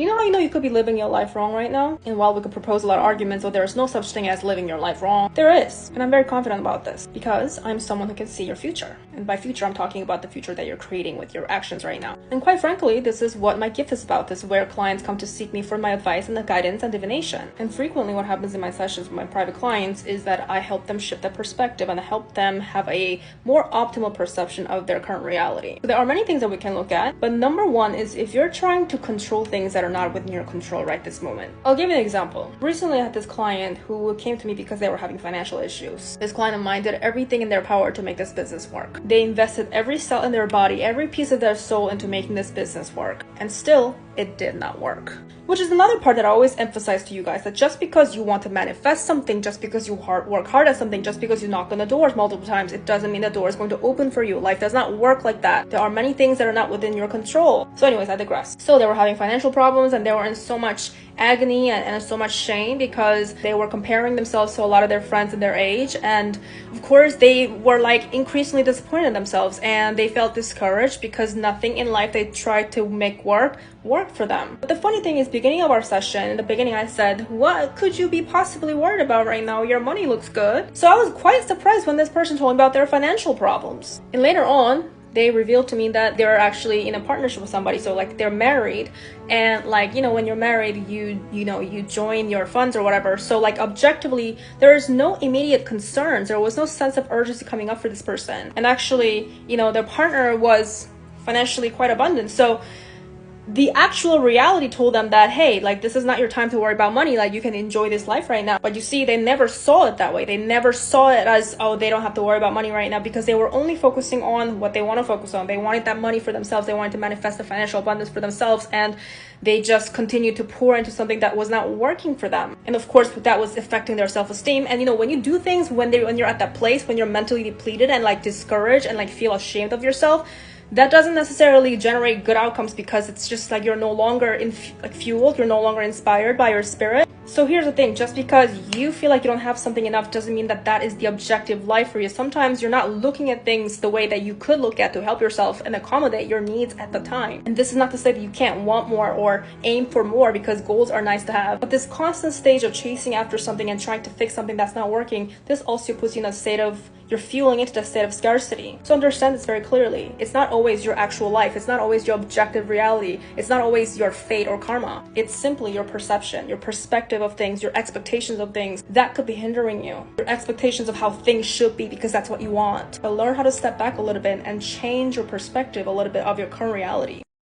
You know how you could be living your life wrong right now? And while we could propose a lot of arguments, so there is no such thing as living your life wrong, there is. And I'm very confident about this because I'm someone who can see your future. And by future, I'm talking about the future that you're creating with your actions right now. And quite frankly, this is what my gift is about. This is where clients come to seek me for my advice and the guidance and divination. And frequently what happens in my sessions with my private clients is that I help them shift their perspective and I help them have a more optimal perception of their current reality. So there are many things that we can look at, but number one is if you're trying to control things that are not within your control right this moment. I'll give you an example. Recently I had this client who came to me because they were having financial issues. This client of mine did everything in their power to make this business work. They invested every cell in their body, every piece of their soul into making this business work. And still, it did not work. Which is another part that I always emphasize to you guys, that just because you want to manifest something, just because you work hard at something, just because you knock on the doors multiple times, it doesn't mean the door is going to open for you. Life does not work like that. There are many things that are not within your control. So anyways, I digress. So they were having financial problems and they were in so much agony and so much shame because they were comparing themselves to a lot of their friends in their age, and of course they were like increasingly disappointed in themselves and they felt discouraged because nothing in life they tried to make worked for them. But the funny thing is, beginning of our session, in the beginning I said, what could you be possibly worried about right now? Your money looks good. So I was quite surprised when this person told me about their financial problems. And later on, they revealed to me that they're actually in a partnership with somebody. So like they're married, and like, you know, when you're married, you join your funds or whatever. So like objectively, there is no immediate concerns. There was no sense of urgency coming up for this person. And actually, you know, their partner was financially quite abundant. So the actual reality told them that, hey, like, this is not your time to worry about money. Like, you can enjoy this life right now. But you see, they never saw it that way. They never saw it as, oh, they don't have to worry about money right now, because they were only focusing on what they want to focus on. They wanted that money for themselves. They wanted to manifest the financial abundance for themselves. And they just continued to pour into something that was not working for them. And of course, that was affecting their self-esteem. And you know, when you do things, when you're at that place, when you're mentally depleted and like discouraged and like feel ashamed of yourself, that doesn't necessarily generate good outcomes, because it's just like you're no longer fueled, you're no longer inspired by your spirit. So here's the thing, just because you feel like you don't have something enough doesn't mean that that is the objective life for you. Sometimes you're not looking at things the way that you could look at to help yourself and accommodate your needs at the time. And this is not to say that you can't want more or aim for more, because goals are nice to have. But this constant stage of chasing after something and trying to fix something that's not working, this also puts you in a state of, you're fueling into the state of scarcity. So understand this very clearly. It's not always your actual life. It's not always your objective reality. It's not always your fate or karma. It's simply your perception, your perspective of things, your expectations of things that could be hindering you. Your expectations of how things should be, because that's what you want. But learn how to step back a little bit and change your perspective a little bit of your current reality.